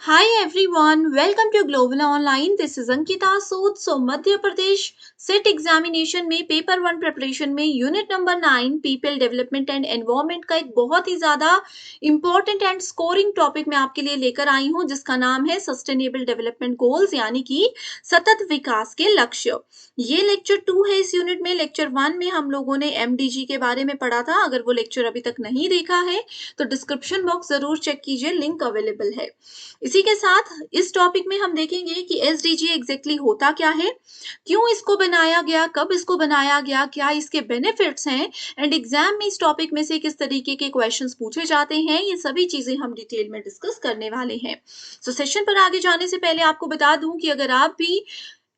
Hi everyone, welcome to Global Online. This is Ankita Sood. So Madhya Pradesh set examination में paper 1 preparation में unit number 9 people development and environment का एक बहुत ही ज्यादा important and scoring topic मैं आपके लिए लेकर आई हूं, जिसका नाम है सस्टेनेबल डेवलपमेंट गोल्स यानी कि सतत विकास के लक्ष्य। ये लेक्चर 2 है। इस यूनिट में लेक्चर 1 में हम लोगों ने एमडीजी के बारे में पढ़ा था। अगर वो लेक्चर अभी तक नहीं देखा है तो डिस्क्रिप्शन बॉक्स जरूर चेक कीजिए, लिंक अवेलेबल है। इसी के साथ इस टॉपिक में हम देखेंगे कि एसडीजी एग्जैक्टली होता क्या है, क्यों इसको बनाया गया, कब इसको बनाया गया, क्या इसके बेनिफिट्स हैं एंड एग्जाम में इस टॉपिक में से किस तरीके के क्वेश्चंस पूछे जाते हैं। ये सभी चीजें हम डिटेल में डिस्कस करने वाले हैं। सो सेशन पर आगे जाने से पहले आपको बता दूं कि अगर आप भी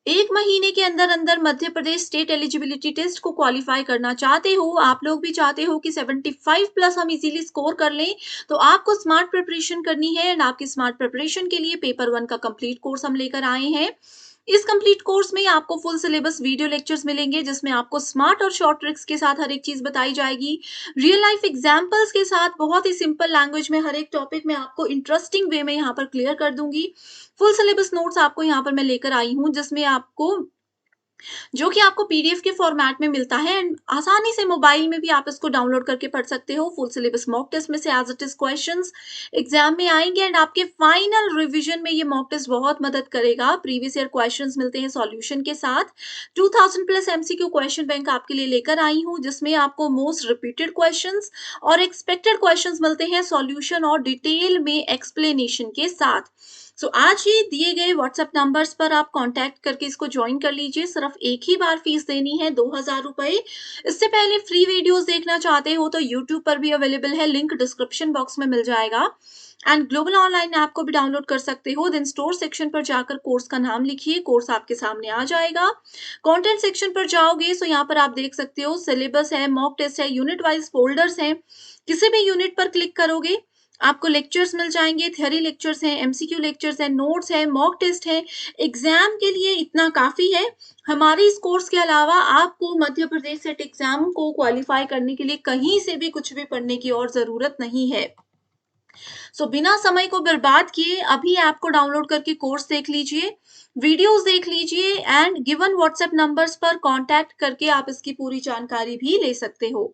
1 महीने के अंदर अंदर Madhya Pradesh state eligibility test को क्वालिफाई करना चाहते हो, आप लोग भी चाहते हो कि 75 प्लस हम इजीली स्कोर कर लें, तो आपको स्मार्ट प्रिपरेशन करनी है। एंड आपकी स्मार्ट प्रिपरेशन के लिए पेपर 1 का कंप्लीट कोर्स हम लेकर आए हैं। इस कंप्लीट कोर्स में आपको फुल सिलेबस वीडियो लेक्चर्स मिलेंगे, जिसमें आपको स्मार्ट और शॉर्ट ट्रिक्स के साथ हर एक चीज बताई जाएगी। रियल लाइफ एग्जांपल्स के साथ बहुत ही सिंपल लैंग्वेज में हर एक टॉपिक में आपको इंटरेस्टिंग वे में यहाँ पर क्लियर कर दूंगी। फुल सिलेबस नोट्स आपको यहाँ पर मैं लेकर आई हूँ, जिसमें आपको जो कि आपको पीडीएफ के फॉर्मेट में मिलता है एंड आसानी से मोबाइल में भी आप इसको डाउनलोड करके पढ़ सकते हो। फुल सिलेबस मॉक टेस्ट में से as it is questions exam में आएंगे एंड आपके फाइनल रिवीजन में ये मॉक टेस्ट बहुत मदद करेगा। प्रीवियस ईयर क्वेश्चंस मिलते हैं सॉल्यूशन के साथ। 2000 प्लस एमसीक्यू क्वेश्चन बैंक आपके लिए लेकर आई हूँ, जिसमें आपको मोस्ट रिपीटेड क्वेश्चंस और एक्सपेक्टेड क्वेश्चंस मिलते हैं सॉल्यूशन और डिटेल में एक्सप्लेनेशन के साथ। सो आज ही दिए गए व्हाट्सएप नंबर्स पर आप कांटेक्ट करके इसको ज्वाइन कर लीजिए। सिर्फ एक ही बार फीस देनी है, 2000 रुपए। इससे पहले फ्री वीडियोस देखना चाहते हो तो यूट्यूब पर भी अवेलेबल है, लिंक डिस्क्रिप्शन बॉक्स में मिल जाएगा। एंड ग्लोबल ऑनलाइन ऐप को भी डाउनलोड कर सकते हो। देन स्टोर सेक्शन पर जाकर कोर्स का नाम लिखिए, कोर्स आपके सामने आ जाएगा। कंटेंट सेक्शन पर जाओगे तो यहाँ पर आप देख सकते हो सिलेबस है, मॉक टेस्ट है, यूनिट वाइज फोल्डर्स हैं। किसी भी यूनिट पर क्लिक करोगे आपको लेक्चर्स मिल जाएंगे, थियरी लेक्चर्स हैं, एमसीक्यू लेक्चर्स हैं, नोट्स हैं, मॉक टेस्ट है। एग्जाम के लिए इतना काफी है। हमारे इस कोर्स के अलावा आपको मध्य प्रदेश सेट एग्जाम को क्वालिफाई करने के लिए कहीं से भी कुछ भी पढ़ने की और जरूरत नहीं है। सो बिना समय को बर्बाद किए अभी ऐप को डाउनलोड करके कोर्स देख लीजिए, वीडियोस देख लीजिए एंड गिवन व्हाट्सएप नंबर्स पर कांटेक्ट करके आप इसकी पूरी जानकारी भी ले सकते हो।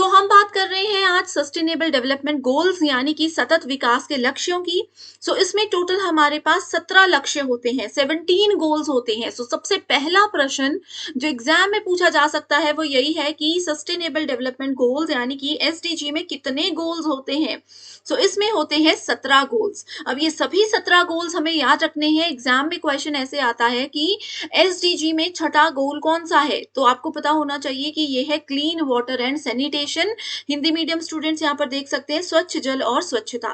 हम बात कर रहे हैं आज सस्टेनेबल डेवलपमेंट गोल्स यानी कि सतत विकास के लक्ष्यों की। इसमें टोटल हमारे पास 17 लक्ष्य होते हैं, 17 गोल्स होते हैं। सबसे पहला प्रश्न जो एग्जाम में पूछा जा सकता है वो यही है कि सस्टेनेबल डेवलपमेंट गोल्स यानी कि एसडीजी में कितने गोल्स होते हैं। इसमें होते हैं 17 गोल्स। अब ये सभी 17 गोल्स हमें याद रखने हैं। एग्जाम में क्वेश्चन ऐसे आता है कि एसडीजी में छठा गोल कौन सा है, तो आपको पता होना चाहिए कि ये है clean water and sanitation. Hindi medium students यहाँ पर देख सकते हैं स्वच्छ जल और स्वच्छता।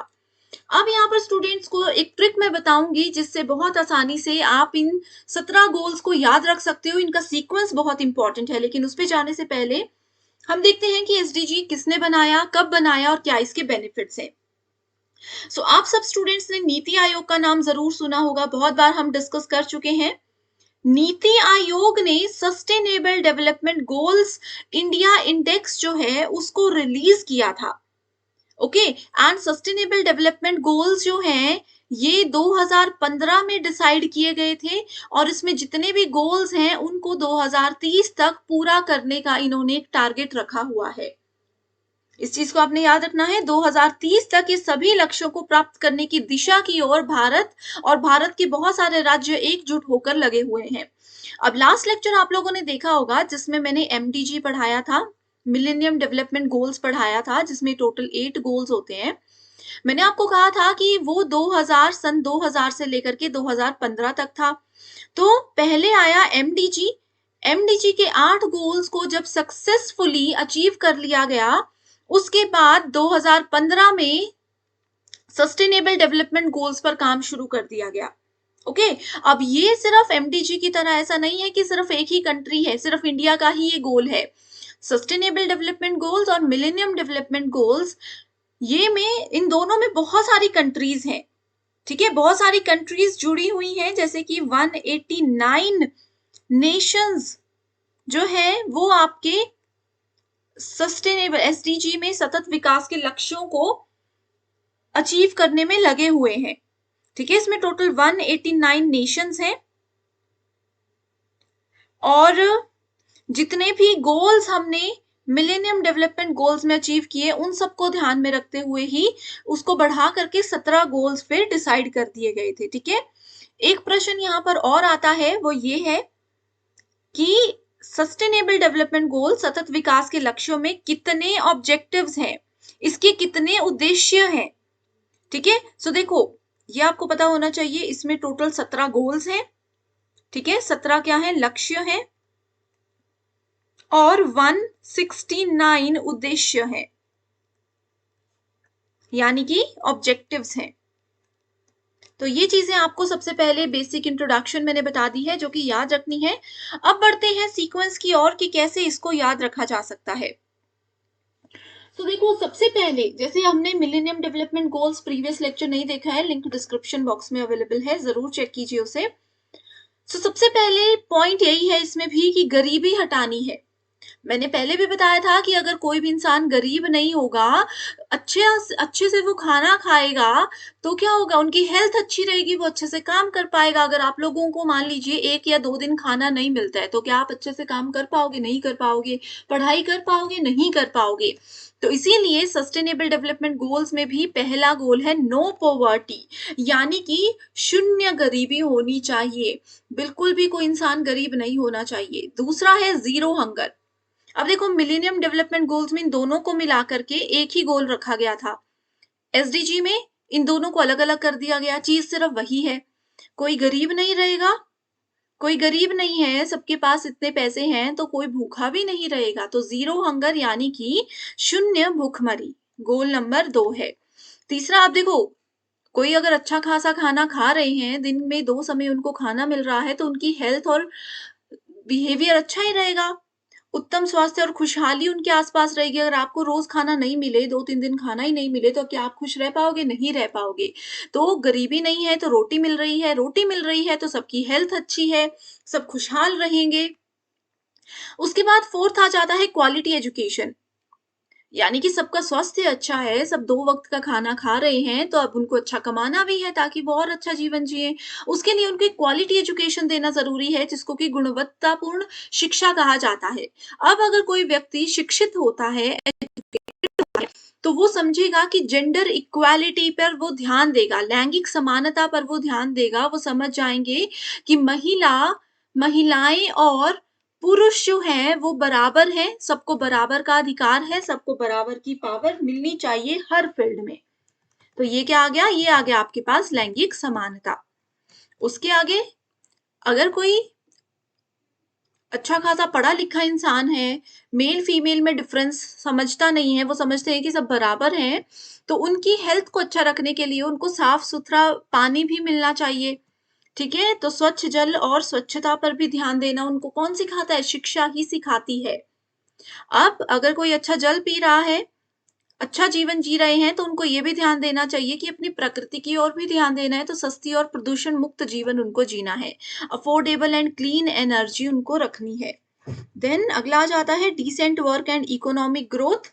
अब यहाँ पर स्टूडेंट्स को एक ट्रिक मैं बताऊंगी, जिससे बहुत आसानी से आप इन 17 गोल्स को याद रख सकते हो। इनका सीक्वेंस बहुत इंपॉर्टेंट है, लेकिन उस पर जाने से पहले हम देखते हैं कि एसडीजी किसने बनाया, कब बनाया और क्या इसके बेनिफिट्स हैं। आप सब स्टूडेंट्स ने नीति आयोग का नाम जरूर सुना होगा, बहुत बार हम डिस्कस कर चुके हैं। नीति आयोग ने sustainable development goals India index जो है उसको रिलीज किया था। Okay, and sustainable development goals जो हैं ये 2015 में डिसाइड किए गए थे और इसमें जितने भी गोल्स हैं उनको 2030 तक पूरा करने का इन्होंने एक टारगेट रखा हुआ है। इस चीज को आपने याद रखना है। 2030 तक ये सभी लक्ष्यों को प्राप्त करने की दिशा की ओर भारत के बहुत सारे राज्य एकजुट होकर लगे हुए हैं। अब लास्ट लेक्चर आप लोगों ने देखा होगा जिसमें मैंने एमडीजी पढ़ाया था, मिलेनियम डेवलपमेंट गोल्स पढ़ाया था, जिसमें टोटल 8 गोल्स होते हैं। मैंने आपको कहा था कि वो 2000 से लेकर के 2015 तक था। तो पहले आया एमडीजी। एमडीजी के 8 गोल्स को जब सक्सेसफुली अचीव कर लिया गया, उसके बाद 2015 में सस्टेनेबल डेवलपमेंट गोल्स पर काम शुरू कर दिया गया। ओके, अब ये सिर्फ एमडीजी की तरह ऐसा नहीं है कि सिर्फ एक ही कंट्री है, सिर्फ इंडिया का ही ये गोल है। सस्टेनेबल डेवलपमेंट गोल्स और मिलेनियम डेवलपमेंट गोल्स, ये में इन दोनों में बहुत सारी कंट्रीज हैं। ठीक है, बहुत सारी कंट्रीज जुड़ी हुई हैं, जैसे कि 189 नेशंस जो है वो आपके सस्टेनेबल एसडीजी में सतत विकास के लक्ष्यों को अचीव करने में लगे हुए हैं। ठीक है, इसमें टोटल 189 नेशंस हैं और जितने भी गोल्स हमने मिलेनियम डेवलपमेंट गोल्स में अचीव किए उन सबको ध्यान में रखते हुए ही उसको बढ़ा करके 17 गोल्स फिर डिसाइड कर दिए गए थे। ठीक है, एक प्रश्न यहाँ पर और आता है, वो ये है कि सस्टेनेबल डेवलपमेंट गोल सतत विकास के लक्ष्यों में कितने ऑब्जेक्टिव्स हैं, इसके कितने उद्देश्य हैं। ठीक है, सो देखो ये आपको पता होना चाहिए, इसमें टोटल 17 गोल्स हैं। ठीक है, 17 क्या है, लक्ष्य हैं और 169 उद्देश्य हैं, यानी कि ऑब्जेक्टिव्स हैं। तो ये चीजें आपको सबसे पहले बेसिक इंट्रोडक्शन मैंने बता दी है जो कि याद रखनी है। अब बढ़ते हैं सीक्वेंस की ओर कि कैसे इसको याद रखा जा सकता है। तो देखो सबसे पहले जैसे हमने millennium development goals previous lecture नहीं देखा है, लिंक डिस्क्रिप्शन बॉक्स में अवेलेबल है, जरूर चेक कीजिए उसे। तो सबसे पहले पॉइंट यही है इसमें भी कि गरीबी हटानी है। मैंने पहले भी बताया था कि अगर कोई भी इंसान गरीब नहीं होगा, अच्छे अच्छे से वो खाना खाएगा, तो क्या होगा, उनकी हेल्थ अच्छी रहेगी, वो अच्छे से काम कर पाएगा। अगर आप लोगों को मान लीजिए 1 या 2 दिन खाना नहीं मिलता है, तो क्या आप अच्छे से काम कर पाओगे, नहीं कर पाओगे, पढ़ाई कर पाओगे, नहीं कर पाओगे। तो इसीलिए सस्टेनेबल डेवलपमेंट गोल्स में भी पहला गोल है नो पॉवर्टी, यानी कि शून्य गरीबी होनी चाहिए, बिल्कुल भी कोई इंसान गरीब नहीं होना चाहिए। दूसरा है जीरो हंगर। अब देखो मिलेनियम डेवलपमेंट गोल्स में इन दोनों को मिला करके एक ही गोल रखा गया था, एसडीजी में इन दोनों को अलग अलग कर दिया गया, चीज सिर्फ वही है, कोई गरीब नहीं रहेगा, कोई गरीब नहीं है, सबके पास इतने पैसे हैं तो कोई भूखा भी नहीं रहेगा। तो जीरो हंगर यानी कि शून्य भूखमरी गोल नंबर 2 है। तीसरा आप देखो, कोई अगर अच्छा खासा खाना खा रहे हैं, दिन में 2 समय उनको खाना मिल रहा है, तो उनकी हेल्थ और बिहेवियर अच्छा ही रहेगा, उत्तम स्वास्थ्य और खुशहाली उनके आसपास रहेगी। अगर आपको रोज खाना नहीं मिले, 2-3 दिन खाना ही नहीं मिले, तो क्या आप खुश रह पाओगे, नहीं रह पाओगे। तो गरीबी नहीं है तो रोटी मिल रही है, रोटी मिल रही है तो सबकी हेल्थ अच्छी है, सब खुशहाल रहेंगे। उसके बाद फोर्थ आ जाता है क्वालिटी एजुकेशन, यानी कि सबका स्वास्थ्य अच्छा है, सब 2 वक्त का खाना खा रहे हैं, तो अब उनको अच्छा कमाना भी है ताकि वो और अच्छा जीवन जिए। उसके लिए उनको एक क्वालिटी एजुकेशन देना ज़रूरी है, जिसको कि गुणवत्तापूर्ण शिक्षा कहा जाता है। अब अगर कोई व्यक्ति शिक्षित होता है, तो वो समझेगा कि जेंडर इक्वालिटी पर वो ध्यान देगा, लैंगिक समानता पर वो ध्यान देगा। वो समझ जाएँगे कि महिलाएँ और पुरुष जो हैं वो बराबर हैं, सबको बराबर का अधिकार है, सबको बराबर की पावर मिलनी चाहिए हर फील्ड में। तो ये क्या आ गया? ये आ गया आपके पास लैंगिक समानता। उसके आगे अगर कोई अच्छा खासा पढ़ा लिखा इंसान है, मेल फीमेल में डिफरेंस समझता नहीं है, वो समझते हैं कि सब बराबर हैं, तो उनकी हेल्थ को अच्छा रखने के लिए उनको साफ सुथरा पानी भी मिलना चाहिए। ठीक है, तो स्वच्छ जल और स्वच्छता पर भी ध्यान देना उनको कौन सिखाता है? शिक्षा ही सिखाती है। अब अगर कोई अच्छा जल पी रहा है, अच्छा जीवन जी रहे हैं, तो उनको ये भी ध्यान देना चाहिए कि अपनी प्रकृति की ओर भी ध्यान देना है, तो सस्ती और प्रदूषण मुक्त जीवन उनको जीना है। अफोर्डेबल एंड क्लीन एनर्जी उनको रखनी है। देन अगला आ जाता है decent work and economic growth,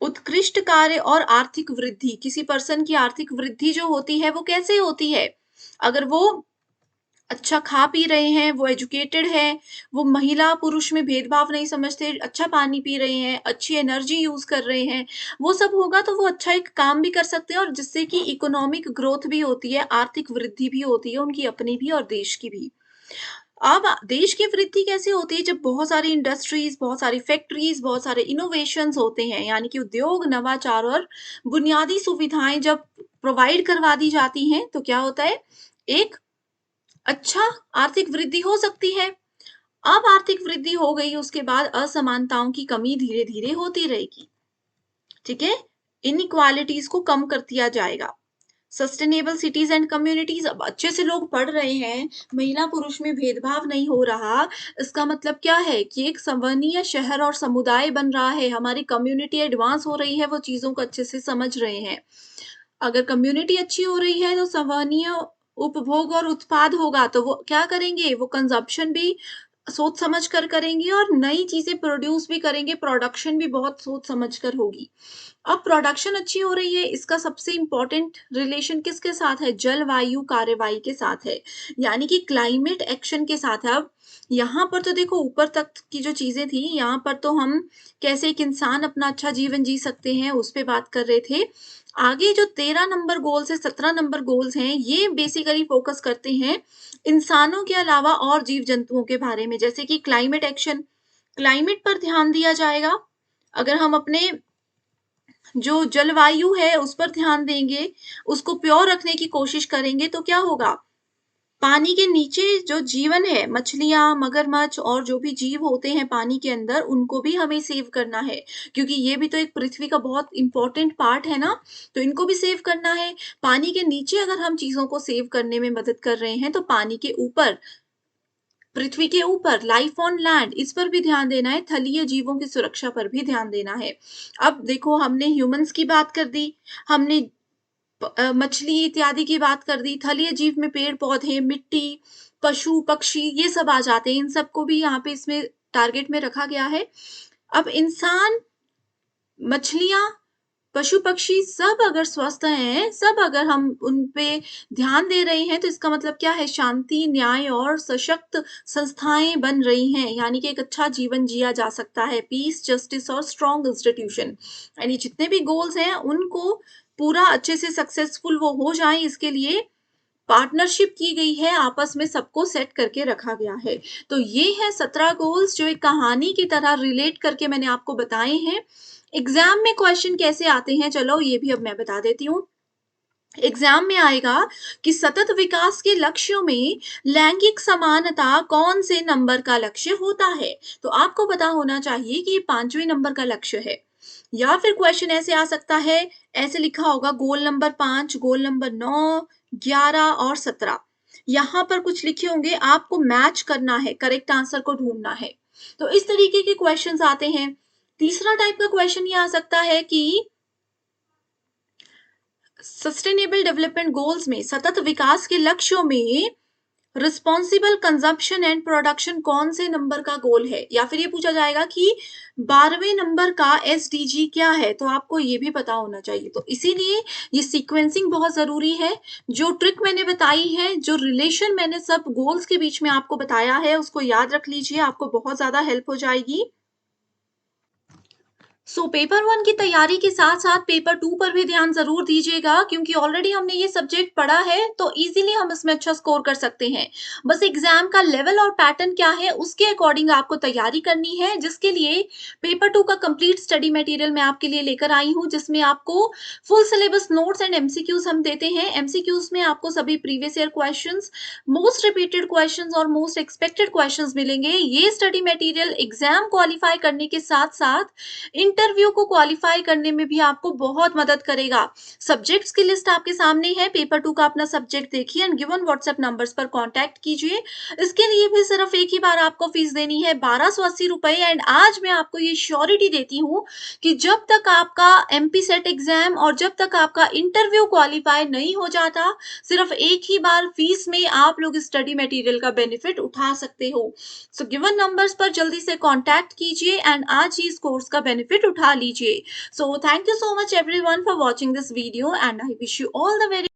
उत्कृष्ट कार्य और आर्थिक वृद्धि। किसी पर्सन की आर्थिक वृद्धि जो होती है वो कैसे होती है? अगर वो अच्छा खा पी रहे हैं, वो एजुकेटेड है, वो महिला पुरुष में भेदभाव नहीं समझते, अच्छा पानी पी रहे हैं, अच्छी एनर्जी यूज कर रहे हैं, वो सब होगा तो वो अच्छा एक काम भी कर सकते हैं, और जिससे कि इकोनॉमिक ग्रोथ भी होती है, आर्थिक वृद्धि भी होती है, उनकी अपनी भी और देश की भी। अब देश की वृद्धि कैसे होती है? जब बहुत सारी इंडस्ट्रीज, बहुत सारी फैक्ट्रीज, बहुत सारे इनोवेशंस होते हैं, यानी कि उद्योग, नवाचार और बुनियादी सुविधाएं जब प्रोवाइड करवा दी जाती हैं, तो क्या होता है? एक अच्छा आर्थिक वृद्धि हो सकती है। अब आर्थिक वृद्धि हो गई, उसके बाद असमानताओं की कमी धीरे धीरे होती रहेगी। ठीक है, इनइक्वालिटीज को कम कर दिया जाएगा। सस्टेनेबल सिटीज एंड कम्युनिटीज, अब अच्छे से लोग पढ़ रहे हैं, महिला पुरुष में भेदभाव नहीं हो रहा, इसका मतलब क्या है कि एक संवहनीय शहर और समुदाय बन रहा है, हमारी कम्युनिटी एडवांस हो रही है, वो चीजों को अच्छे से समझ रहे हैं। अगर कम्युनिटी अच्छी हो रही है तो संवहनीय उपभोग और उत्पाद होगा, तो वो क्या करेंगे? वो कंजप्शन भी सोच समझ कर करेंगे और नई चीज़ें प्रोड्यूस भी करेंगे, प्रोडक्शन भी बहुत सोच समझ कर होगी। अब प्रोडक्शन अच्छी हो रही है, इसका सबसे इम्पोर्टेंट रिलेशन किसके साथ है? जलवायु कार्रवाई के साथ है, यानी कि क्लाइमेट एक्शन के साथ है। अब यहाँ पर तो देखो ऊपर तक की जो चीज़ें थी, यहाँ पर तो हम कैसे एक इंसान अपना अच्छा जीवन जी सकते हैं, उस पे बात कर रहे थे। आगे जो 13 नंबर गोल्स है, 17 नंबर गोल्स हैं, ये बेसिकली फ़ोकस करते हैं इंसानों के अलावा और जीव-जंतुओं के बारे में, जैसे कि क्लाइमेट एक्शन, क्लाइमेट पर ध्यान दिया जाएगा। अगर हम अपने जो जलवायु है उस पर ध्यान देंगे, उसको प्योर रखने की कोशिश करेंगे तो क्या होगा? पानी के नीचे जो जीवन है, मछलियाँ, मगरमच्छ और जो भी जीव होते हैं पानी के अंदर, उनको भी हमें सेव करना है, क्योंकि ये भी तो एक पृथ्वी का बहुत इम्पोर्टेंट पार्ट है ना, तो इनको भी सेव करना है। पानी के नीचे अगर हम चीज़ों को सेव करने में मदद कर रहे हैं, तो पानी के ऊपर, पृथ्वी के ऊपर लाइफ ऑन लैंड, इस पर भी ध्यान देना है, थलीय जीवों की सुरक्षा पर भी ध्यान देना है। अब देखो हमने ह्यूमन्स की बात कर दी, हमने मछली इत्यादि की बात कर दी, थलीय जीव में पेड़-पौधे, मिट्टी, पशु-पक्षी ये सब आ जाते हैं, इन सबको भी यहाँ पे इसमें टारगेट में रखा गया है। अब इंसान, मछलियाँ, पशु-पक्षी सब अगर स्वस्थ हैं, सब अगर हम उन पे ध्यान दे रहे हैं, तो इसका मतलब क्या है? शांति, न्याय और सशक्त संस्थाएँ बन रही हैं, यानी कि एक अच्छा जीवन जिया जा सकता है। पीस, जस्टिस और स्ट्रॉन्ग इंस्टीट्यूशन, यानी जितने भी गोल्स हैं, उनको पूरा अच्छे से सक्सेसफुल वो हो जाएँ, इसके लिए पार्टनरशिप की गई है, आपस में सबको सेट करके रखा गया है। तो ये है 17 गोल्स जो एक कहानी की तरह रिलेट करके मैंने आपको बताए हैं। एग्ज़ाम में क्वेश्चन कैसे आते हैं, चलो ये भी अब मैं बता देती हूँ। एग्ज़ाम में आएगा कि सतत विकास के लक्ष्यों में लैंगिक समानता कौन से नंबर का लक्ष्य होता है? तो आपको पता होना चाहिए कि ये 5वें नंबर का लक्ष्य है। या फिर क्वेश्चन ऐसे आ सकता है, ऐसे लिखा होगा गोल नंबर 5, गोल नंबर 9, 11 और 17। यहाँ पर कुछ लिखे होंगे, आपको मैच करना है, करेक्ट आंसर को ढूँढना है। तो इस तरीके के क्वेश्चन्स आते हैं। तीसरा टाइप का क्वेश्चन ये आ सकता है कि सस्टेनेबल डेवलपमेंट गोल्स में, सतत विकास के लक्ष्यों में रिस्पॉन्सिबल कंजम्पशन एंड प्रोडक्शन कौन से नंबर का गोल है? या फिर ये पूछा जाएगा कि 12वें नंबर का एसडीजी क्या है? तो आपको ये भी पता होना चाहिए। तो इसीलिए ये सीक्वेंसिंग बहुत ज़रूरी है। जो ट्रिक मैंने बताई है, जो रिलेशन मैंने सब गोल्स के बीच में आपको बताया है, उसको याद रख लीजिए, आपको बहुत ज़्यादा हेल्प हो जाएगी। पेपर 1 की तैयारी के साथ-साथ पेपर 2 पर भी ध्यान ज़रूर दीजिएगा, क्योंकि ऑलरेडी हमने ये सब्जेक्ट पढ़ा है, तो ईज़िली हम इसमें अच्छा स्कोर कर सकते हैं। बस एग्ज़ाम का लेवल और पैटर्न क्या है, उसके अकॉर्डिंग आपको तैयारी करनी है, जिसके लिए पेपर 2 का कंप्लीट स्टडी मटेरियल मैं आपके लिए लेकर आई हूँ, जिसमें आपको full syllabus notes and MCQs हम देते हैं। एमसीक्यूज़ में आपको सभी previous year questions, most repeated questions और मोस्ट एक्सपेक्टेड क्वेश्चंस मिलेंगे। ये स्टडी मटेरियल एग्ज़ाम क्वालीफाई करने के साथ-साथ इंटरव्यू को क्वालिफाई करने में भी आपको बहुत मदद करेगा। सब्जेक्ट्स की लिस्ट आपके सामने है, पेपर 2 का अपना सब्जेक्ट देखिए एंड गिवन व्हाट्सएप नंबर्स पर कॉन्टैक्ट कीजिए। इसके लिए भी सिर्फ एक ही बार आपको फीस देनी है, 1280 रुपए। एंड आज मैं आपको ये श्योरिटी देती हूँ कि जब तक आपका एमपी सेट एग्जाम और जब तक आपका इंटरव्यू क्वालिफाई नहीं हो जाता, सिर्फ एक ही बार फीस में आप लोग स्टडी मटेरियल का बेनिफिट उठा सकते हो। सो गिवन नंबर्स पर जल्दी से कॉन्टैक्ट कीजिए एंड आज ही इस कोर्स का बेनिफिट उठा लीजिए। So thank you so much everyone for watching this video and I wish you all the very